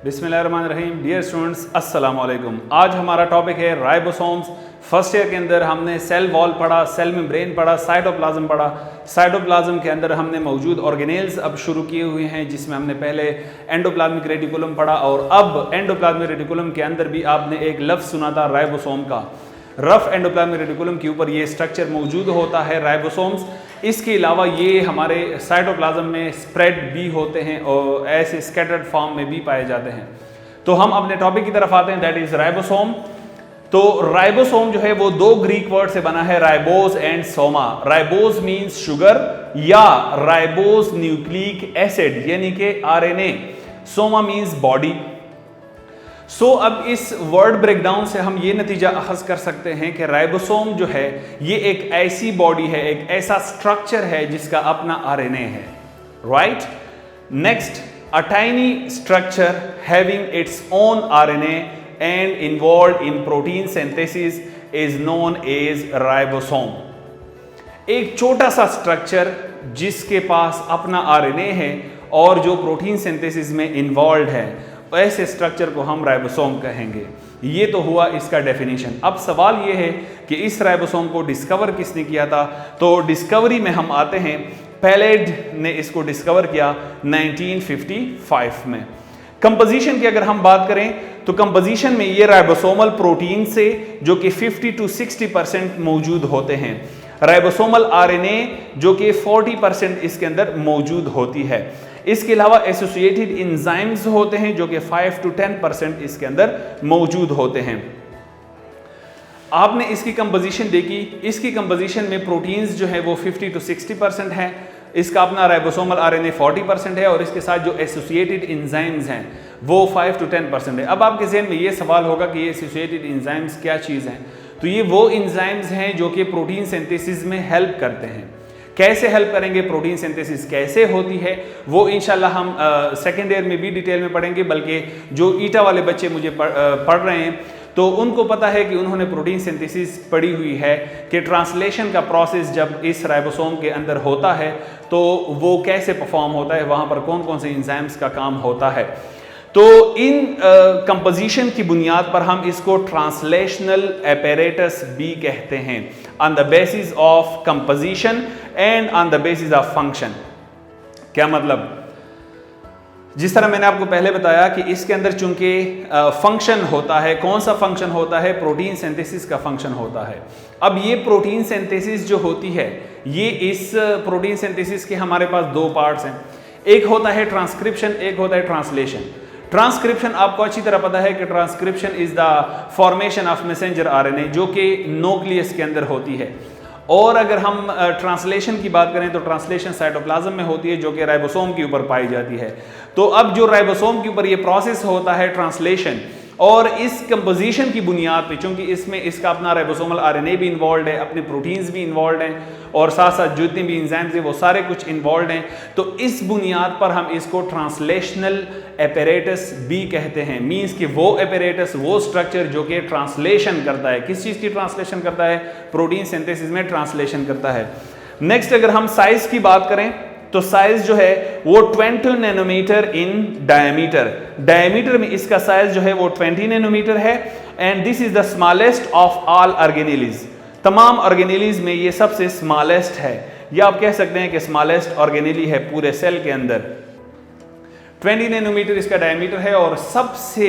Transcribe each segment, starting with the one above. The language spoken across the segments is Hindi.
बिस्मिल्लाहिर्रहमानिर्रहीम। डियर स्टूडेंट्स, अस्सलाम वालेकुम। आज हमारा टॉपिक है राइबोसोम्स। फर्स्ट ईयर के अंदर हमने सेल वॉल पढ़ा, सेल मेम्ब्रेन पढ़ा, साइटोप्लाज्म पढ़ा। साइटोप्लाज्म के अंदर हमने मौजूद ऑर्गेनेल्स अब शुरू किए हुए हैं, जिसमें हमने पहले एंडोप्लाज्मिक रेटिकुलम पढ़ा और अब एंडोप्लाज्मिक रेटिकुलम के अंदर भी आपने एक लफ्ज़ सुना था राइबोसोम का। रफ एंडोप्लाज्मिक रेटिकुलम के ऊपर ये स्ट्रक्चर मौजूद होता है राइबोसोम्स। इसके अलावा ये हमारे साइटोप्लाज्म में स्प्रेड भी होते हैं और ऐसे स्कैटर्ड फॉर्म में भी पाए जाते हैं। तो हम अपने टॉपिक की तरफ आते हैं, दैट इज राइबोसोम। तो राइबोसोम जो है वो दो ग्रीक वर्ड से बना है, ribose and Soma. Ribose means sugar या राइबोज न्यूक्लिक एसिड यानी कि आरएनए, सोमा मींस बॉडी। सो अब इस वर्ड ब्रेकडाउन से हम ये नतीजा अखज़ कर सकते हैं कि राइबोसोम जो है ये एक ऐसी बॉडी है, एक ऐसा स्ट्रक्चर है जिसका अपना आरएनए है, right. Next, a tiny structure having its own RNA and involved in protein synthesis is known as ribosome. एक छोटा सा स्ट्रक्चर जिसके पास अपना आरएनए है और जो प्रोटीन सिंथेसिस में इन्वॉल्व है, ऐसे स्ट्रक्चर को हम राइबोसोम कहेंगे। ये तो हुआ इसका डेफिनेशन। अब सवाल ये है कि इस राइबोसोम को डिस्कवर किसने किया था। तो डिस्कवरी में हम आते हैं, पैलेड ने इसको डिस्कवर किया 1955 में। कंपोजिशन की अगर हम बात करें तो कंपोजिशन में ये राइबोसोमल प्रोटीन से जो कि 50 to 60% मौजूद होते हैं, राइबोसोमल आरएनए जो कि 40% इसके अंदर मौजूद होती है। इसके अलावा एसोसिएटेड एंजाइम्स होते हैं जो कि 5 to 10% इसके अंदर मौजूद होते हैं। आपने इसकी कंपोजिशन देखी, इसकी कंपोजिशन में प्रोटीन्स जो है वो 50 to 60% है, इसका अपना राइबोसोमल आरएनए 40% है और इसके साथ जो एसोसिएटेड एंजाइम्स हैं वो 5 to 10% है। अब आपके ज़हन में ये सवाल होगा कि ये एसोसिएटेड एंजाइम्स क्या चीज़ हैं। तो ये वो एंजाइम्स हैं जो कि प्रोटीन सिंथेसिस में हेल्प करते हैं। कैसे हेल्प करेंगे, प्रोटीन सिंथेसिस कैसे होती है, वो इंशाल्लाह हम सेकेंड ईयर में भी डिटेल में पढ़ेंगे। बल्कि जो ईटा वाले बच्चे मुझे पढ़ रहे हैं तो उनको पता है कि उन्होंने प्रोटीन सिंथेसिस पढ़ी हुई है कि ट्रांसलेशन का प्रोसेस जब इस राइबोसोम के अंदर होता है तो वो कैसे परफॉर्म होता है, वहाँ पर कौन कौन से एंजाइम्स का काम होता है। तो इन कंपोजिशन की बुनियाद पर हम इसको ट्रांसलेशनल एपेरेटस भी कहते हैं, on the basis of composition and on the basis of function. क्या मतलब, जिस तरह मैंने आपको पहले बताया कि इसके अंदर चूंकि फंक्शन होता है, कौन सा फंक्शन होता है, प्रोटीन सिंथेसिस का फंक्शन होता है। अब ये प्रोटीन सिंथेसिस जो होती है, ये इस प्रोटीन सिंथेसिस के हमारे पास दो पार्ट्स हैं, एक होता है ट्रांसक्रिप्शन, एक होता है ट्रांसलेशन। ट्रांसक्रिप्शन आपको अच्छी तरह पता है कि transcription is the formation of messenger RNA जो कि न्यूक्लियस के अंदर होती है। और अगर हम ट्रांसलेशन की बात करें तो ट्रांसलेशन साइटोप्लाज्म में होती है जो कि राइबोसोम के ऊपर पाई जाती है। तो अब जो राइबोसोम के ऊपर ये प्रोसेस होता है ट्रांसलेशन, और इस कंपोजिशन की बुनियाद पे, चूंकि इसमें इसका अपना राइबोसोमल आरएनए भी इन्वॉल्व है, अपने प्रोटीन्स भी इन्वॉल्व हैं और साथ साथ जितने भी एंजाइम्स हैं वो सारे कुछ इन्वॉल्व हैं। तो इस बुनियाद पर हम इसको ट्रांसलेशनल एपेरेटस भी कहते हैं। मींस कि वो एपेरेटस, वो स्ट्रक्चर जो कि ट्रांसलेशन करता है। किस चीज़ की ट्रांसलेशन करता है? प्रोटीन सिंथेसिस में ट्रांसलेशन करता है। नेक्स्ट, अगर हम साइज की बात करें तो साइज जो है वो 20 नैनोमीटर इन डायमीटर। डायमीटर में इसका साइज जो है वो 20 नैनोमीटर है। And this is the smallest of all organelles. तमाम ऑर्गेनेलीज में ये सबसे स्मॉलेस्ट है, या आप कह सकते हैं कि स्मॉलेस्ट ऑर्गेनेली है पूरे सेल के अंदर। 20 नैनोमीटर इसका डायमीटर है और सबसे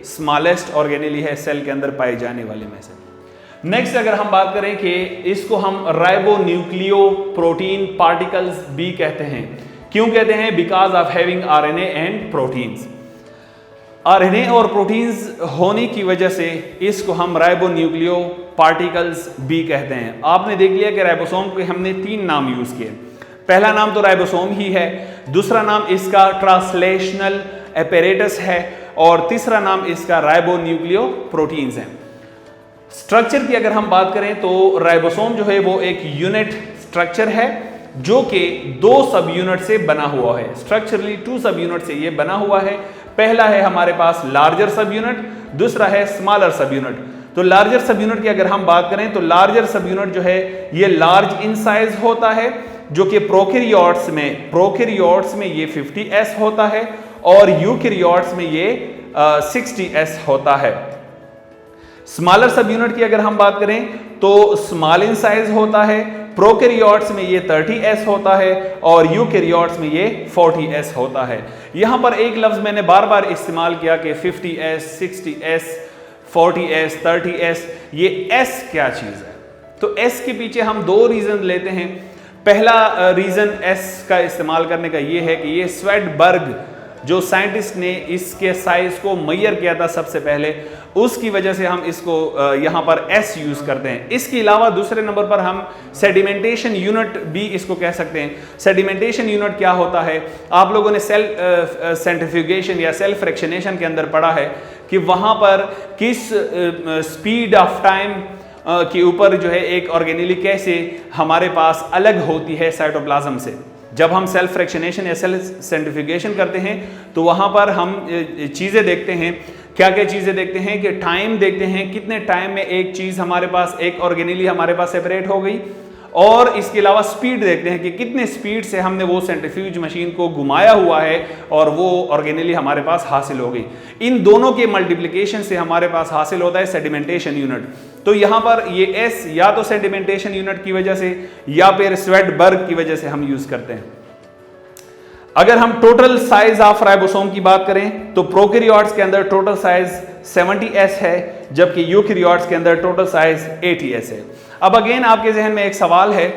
स्मॉलेस्ट ऑर्गेनेली है सेल के अंदर पाए जाने वाले में से। नेक्स्ट, अगर हम बात करें कि इसको हम राइबो न्यूक्लियो प्रोटीन पार्टिकल्स भी कहते हैं। क्यों कहते हैं? Because of having RNA and proteins. RNA और प्रोटीन्स होने की वजह से इसको हम राइबो न्यूक्लियो पार्टिकल्स भी कहते हैं। आपने देख लिया कि राइबोसोम के हमने 3 नाम यूज किए। पहला नाम तो राइबोसोम ही है, दूसरा नाम इसका ट्रांसलेशनल एपेरेटस है और तीसरा नाम इसका राइबो न्यूक्लियो प्रोटीन्स है। स्ट्रक्चर की अगर हम बात करें तो राइबोसोम जो है वो एक यूनिट स्ट्रक्चर है जो कि 2 सब यूनिट से बना हुआ है। स्ट्रक्चरली 2 सब यूनिट से ये बना हुआ है। पहला है हमारे पास लार्जर सब यूनिट, दूसरा है स्मॉलर सब यूनिट। तो लार्जर सब यूनिट की अगर हम बात करें तो लार्जर सब यूनिट जो है ये लार्ज इन साइज होता है, जो कि प्रोकैरियोट्स में ये 50s होता है और यूकैरियोट्स में ये 60s होता है। स्मॉलर सब यूनिट की अगर हम बात करें तो स्मॉल इन साइज होता है, प्रोकैरियोट्स में ये 30s होता है और यूकैरियोट्स में ये 40s होता है। यहां पर एक लफ्ज मैंने बार बार इस्तेमाल किया कि 50s, 60s, 40s, 30s, ये s क्या चीज है? तो s के पीछे हम दो रीजन लेते हैं। पहला रीजन s का इस्तेमाल करने का ये है कि ये स्वेडबर्ग जो साइंटिस्ट ने इसके साइज को मेजर किया था सबसे पहले, उसकी वजह से हम इसको यहाँ पर S यूज करते हैं। इसके अलावा दूसरे नंबर पर हम सेडिमेंटेशन यूनिट भी इसको कह सकते हैं। सेडिमेंटेशन यूनिट क्या होता है? आप लोगों ने सेल्फ सेंट्रीफ्यूगेशन या सेल्फ फ्रैक्शनेशन के अंदर पढ़ा है कि वहाँ पर किस स्पीड ऑफ टाइम के ऊपर जो है एक ऑर्गेनेली कैसे हमारे पास अलग होती है साइटोप्लाज्म से। जब हम सेल्फ फ्रैक्शनेशन या सेल्फ सेंट्रीफ्यूगेशन करते हैं तो वहाँ पर हम चीज़ें देखते हैं। क्या क्या चीज़ें देखते हैं कि टाइम देखते हैं, कितने टाइम में एक चीज़ हमारे पास, एक ऑर्गेनेली हमारे पास सेपरेट हो गई, और इसके अलावा स्पीड देखते हैं कि कितने स्पीड से हमने वो सेंट्रीफ्यूज मशीन को घुमाया हुआ है और वो ऑर्गेनेली हमारे पास हासिल हो गई। इन दोनों के मल्टीप्लिकेशन से हमारे पास हासिल होता है सेडिमेंटेशन यूनिट। तो यहाँ पर ये S या तो सेडिमेंटेशन यूनिट की वजह से या फिर स्वेडबर्ग की वजह से हम यूज करते हैं। अगर हम टोटल साइज ऑफ राइबोसोम की बात करें तो प्रोकैरियोट्स के अंदर टोटल साइज 70s है, जबकि यूकैरियोट्स के अंदर टोटल साइज 80s है। अब अगेन आपके जहन में एक सवाल है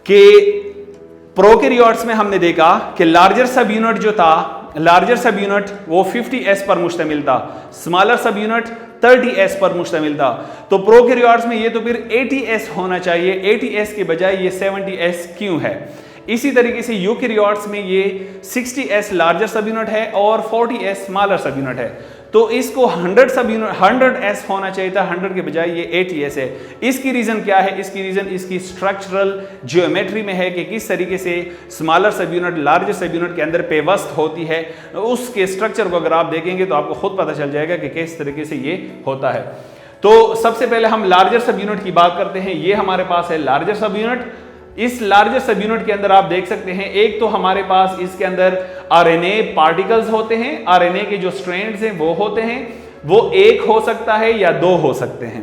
कि प्रोकैरियोट्स में हमने देखा कि लार्जर सब यूनिट जो था, लार्जर सब यूनिट वो 50s पर मुश्तमिल था, स्मॉलर सब यूनिट 30s पर मुश्तमिल था। तो प्रोकैरियोट्स में ये तो फिर 80s होना चाहिए, 80s के बजाय ये 70s क्यों है? इसी तरीके से यूकैरियोट्स में ये 60s लार्जर सब यूनिट है और 40s स्मॉलर सब यूनिट है। तो इसको 100s होना चाहिए था, 100 के बजाय ये 80s है। इसकी रीजन क्या है? इसकी रीजन इसकी स्ट्रक्चरल ज्योमेट्री में है कि किस तरीके से स्मॉलर सब यूनिट लार्जर सब यूनिट के अंदर पेवस्त होती है। उसके स्ट्रक्चर को अगर आप देखेंगे तो आपको खुद पता चल जाएगा कि किस तरीके से ये होता है। तो सबसे पहले हम लार्जर सब यूनिट की बात करते हैं। ये हमारे पास है लार्जर सब यूनिट। इस लार्जर सब यूनिट के अंदर आप देख सकते हैं, एक तो हमारे पास इसके अंदर आरएनए पार्टिकल्स होते हैं, आरएनए के जो स्ट्रैंड्स हैं वो होते हैं, वो एक हो सकता है या दो हो सकते हैं।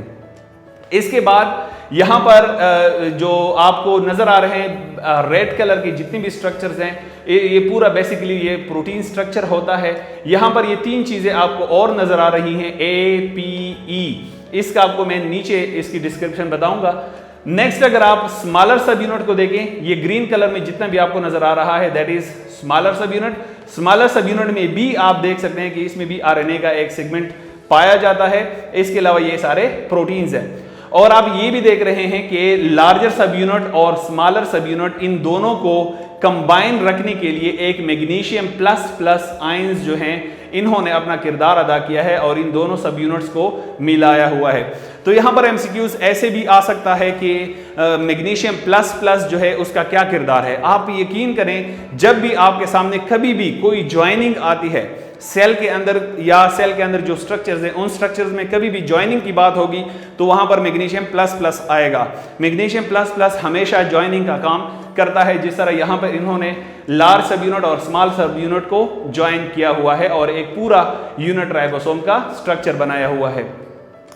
इसके बाद यहां पर जो आपको नजर आ रहे हैं रेड कलर की जितनी भी स्ट्रक्चर्स हैं, ये पूरा बेसिकली ये प्रोटीन स्ट्रक्चर होता है। यहां पर ये तीन चीजें आपको और नजर आ रही हैं, APE। इसका आपको मैं नीचे इसकी डिस्क्रिप्शन बताऊंगा। नेक्स्ट अगर आप स्मॉलर सब यूनिट को देखें, ये ग्रीन कलर में जितना भी आपको नजर आ रहा है दैट इज स्मॉलर सब यूनिट। स्मॉलर सब यूनिट में भी आप देख सकते हैं कि इसमें भी आरएनए का एक सेगमेंट पाया जाता है। इसके अलावा ये सारे प्रोटीन्स हैं। और आप ये भी देख रहे हैं कि लार्जर सब यूनिट और स्मॉलर सब यूनिट, इन दोनों को कंबाइन रखने के लिए एक मैग्नीशियम प्लस प्लस आयंस जो हैं इन्होंने अपना किरदार अदा किया है और इन दोनों सब यूनिट्स को मिलाया हुआ है। तो यहाँ पर एमसीक्यूज ऐसे भी आ सकता है कि मैग्नीशियम प्लस प्लस जो है उसका क्या किरदार है। आप यकीन करें, जब भी आपके सामने कभी भी कोई ज्वाइनिंग आती है सेल के अंदर या सेल के अंदर जो स्ट्रक्चर्स हैं उन स्ट्रक्चर्स में कभी भी ज्वाइनिंग की बात होगी तो वहां पर मैग्नीशियम प्लस प्लस आएगा। मैग्नीशियम प्लस प्लस हमेशा ज्वाइनिंग का काम करता है, जिस तरह यहाँ पर इन्होंने लार्ज सब यूनिट और स्मॉल सब यूनिट को ज्वाइन किया हुआ है और एक पूरा यूनिट राइबोसोम का स्ट्रक्चर बनाया हुआ है।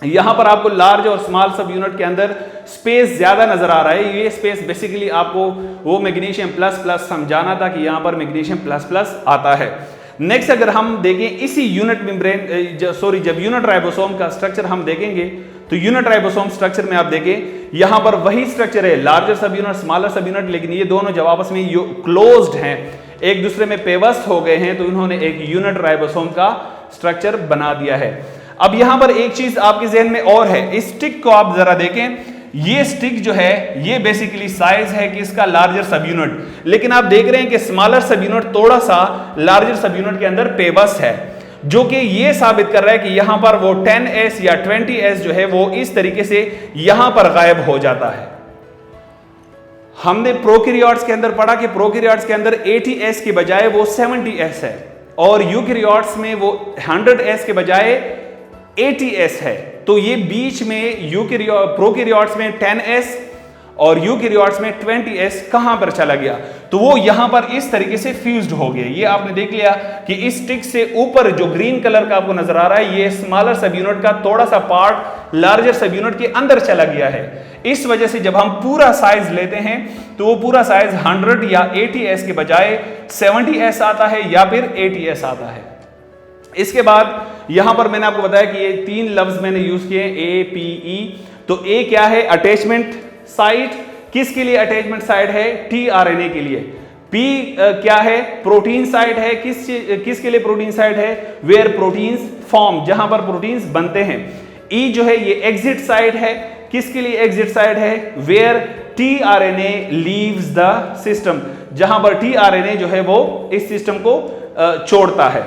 यहां पर आपको लार्ज और स्मॉल सब यूनिट के अंदर स्पेस ज्यादा नजर आ रहा है। ये स्पेस बेसिकली आपको वो मैग्नीशियम प्लस प्लस समझाना था कि यहां पर मैग्नीशियम प्लस प्लस आता है। नेक्स्ट अगर हम देखें इसी यूनिट मेम्ब्रेन जब यूनिट राइबोसोम का स्ट्रक्चर हम देखेंगे तो यूनिट राइबोसोम स्ट्रक्चर में आप देखें यहां पर वही स्ट्रक्चर है, लार्जर सब यूनिट स्मॉलर सब यूनिट, लेकिन ये दोनों जब आपस में क्लोज्ड हैं, एक दूसरे में पेवस्त हो गए हैं, तो इन्होंने एक यूनिट राइबोसोम का स्ट्रक्चर बना दिया है। अब यहां पर एक चीज आपके जहन में और है, इस स्टिक को आप जरा देखें। ये स्टिक जो है ये बेसिकली साइज है कि इसका लार्जर सब यूनिट, लेकिन आप देख रहे हैं कि स्मॉलर सब यूनिट थोड़ा सा लार्जर सब यूनिट के अंदर पेवस्त है, जो कि ये साबित कर रहा है कि यहां पर वो 10s या 20s जो है वो इस तरीके से यहां पर गायब हो जाता है। हमने प्रोकैरियोट्स के अंदर पढ़ा कि प्रोकैरियोट्स के अंदर 80s के बजाय वो 70s है और यूकैरियोट्स में वो 100s के बजाय 80s है। तो ये बीच में प्रोकैरियोट्स में 10s और यूकैरियोट्स में 20s कहां पर चला गया, तो वो यहां पर इस तरीके से फ्यूज्ड हो गया। ये आपने देख लिया कि इस स्टिक से ऊपर जो ग्रीन कलर का आपको नजर आ रहा है, ये स्मॉलर सब यूनिट का थोड़ा सा पार्ट लार्जर सब यूनिट के अंदर चला गया है। इस वजह से जब हम पूरा साइज लेते हैं तो वो पूरा साइज 100 या 80s के बजाय 70s आता है या फिर 80s आता है। इसके बाद यहां पर मैंने आपको बताया कि ये 3 लफ्ज मैंने यूज किए, APE। तो ए क्या है? Attachment site. किसके लिए अटैचमेंट साइट है? tRNA के लिए। P क्या है? प्रोटीन साइट है। किसके लिए प्रोटीन साइट है? वेयर प्रोटीन्स फॉर्म, जहां पर प्रोटीन्स बनते हैं। E जो है ये एग्जिट साइट है। किसके लिए एग्जिट साइट है? Where tRNA leaves the system, जहां पर tRNA जो है वो इस सिस्टम को छोड़ता है।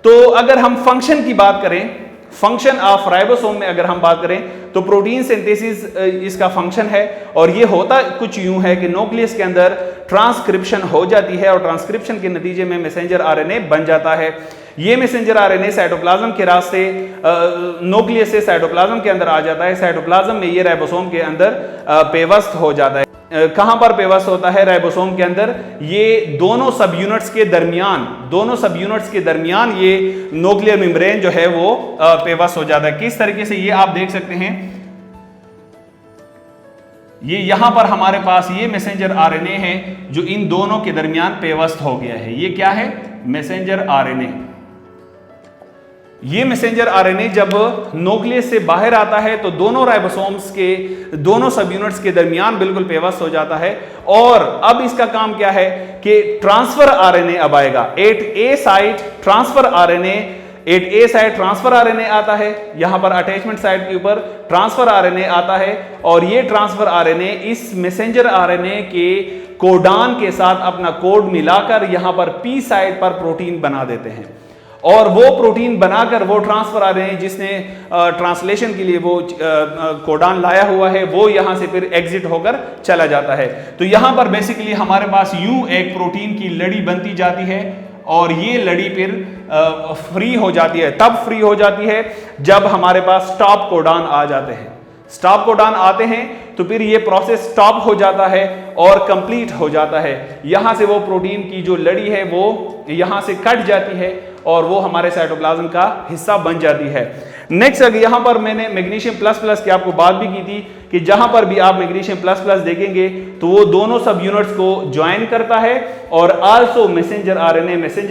तो अगर हम फंक्शन की बात करें, फंक्शन ऑफ राइबोसोम में अगर हम बात करें तो प्रोटीन सिंथेसिस इसका फंक्शन है, और ये होता कुछ यूं है कि न्यूक्लियस के अंदर ट्रांसक्रिप्शन हो जाती है और ट्रांसक्रिप्शन के नतीजे में मैसेंजर आरएनए बन जाता है। ये मैसेंजर आरएनए साइटोप्लाज्म के रास्ते न्यूक्लियस से साइटोप्लाज्म के अंदर आ जाता है। साइटोप्लाज्म में ये राइबोसोम के अंदर पेवस्त हो जाता है। कहां पर पेवस्त होता है? राइबोसोम के अंदर। ये दोनों सब यूनिट्स के दरमियान ये न्यूक्लियर मेम्ब्रेन जो है वो पेवस्त हो जाता है। किस तरीके से? ये आप देख सकते हैं, ये यहां पर हमारे पास ये मैसेंजर आरएनए है जो इन दोनों के दरमियान पेवस्त हो गया है। ये क्या है? Messenger RNA. ये मैसेंजर आरएनए जब न्यूक्लियस से बाहर आता है तो दोनों राइबोसोम्स के दोनों सब यूनिट्स के दरमियान बिल्कुल पेवस्त हो जाता है। और अब इसका काम क्या है कि ट्रांसफर आरएनए अब आएगा। 8A साइट ट्रांसफर आरएनए आता है। यहां पर अटैचमेंट साइट के ऊपर ट्रांसफर आरएनए आता है, और ये ट्रांसफर आरएनए इस मैसेंजर आरएनए के कोडान के साथ अपना कोड मिलाकर यहां पर P साइट पर प्रोटीन बना देते हैं। और वो प्रोटीन बनाकर वो ट्रांसफर आरएनए जिसने ट्रांसलेशन के लिए वो कोडान लाया हुआ है, वो यहां से फिर एग्जिट होकर चला जाता है। तो यहां पर बेसिकली हमारे पास यूं एक प्रोटीन की लड़ी बनती जाती है, और ये लड़ी फिर फ्री हो जाती है। तब फ्री हो जाती है जब हमारे पास स्टॉप कोडान आ जाते हैं। स्टॉप कोडान आते हैं तो फिर ये प्रोसेस स्टॉप हो जाता है और कंप्लीट हो जाता है। यहां से वो प्रोटीन की जो लड़ी है वो यहां से कट जाती है और वो हमारे साइटोप्लाज्म का हिस्सा बन जाती है। नेक्स्ट अगर यहां पर मैंने मैग्नीशियम प्लस प्लस की आपको बात भी की थी कि जहां पर भी आप मैग्नीशियम प्लस प्लस देखेंगे तो वो दोनों सब यूनिट्स को ज्वाइन करता है, और आल्सो मैसेंजर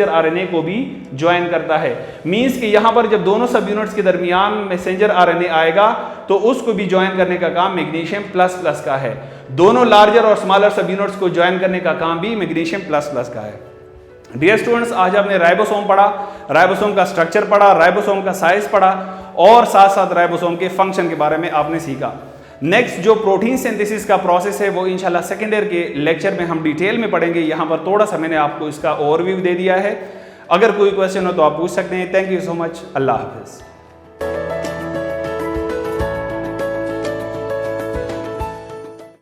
आरएनए को भी ज्वाइन करता है। मींस कि यहां पर जब दोनों सब यूनिट्स के दरमियान मैसेंजर आरएनए आएगा तो उसको भी ज्वाइन करने का काम मैग्नीशियम प्लस प्लस का है। दोनों लार्जर और स्मॉलर सब यूनिट्स को ज्वाइन करने का काम भी मैग्नीशियम प्लस प्लस का है। डियर स्टूडेंट्स, आज आपने राइबोसोम पढ़ा, राइबोसोम का स्ट्रक्चर पढ़ा, राइबोसोम का साइज पढ़ा, और साथ साथ राइबोसोम के फंक्शन के बारे में आपने सीखा। नेक्स्ट जो प्रोटीन सिंथेसिस का प्रोसेस है वो इंशाल्लाह सेकेंड ईयर के लेक्चर में हम डिटेल में पढ़ेंगे। यहाँ पर थोड़ा सा मैंने आपको इसका ओवरव्यू दे दिया है। अगर कोई क्वेश्चन हो तो आप पूछ सकते हैं। Thank you so much. अल्लाह हाफिज़।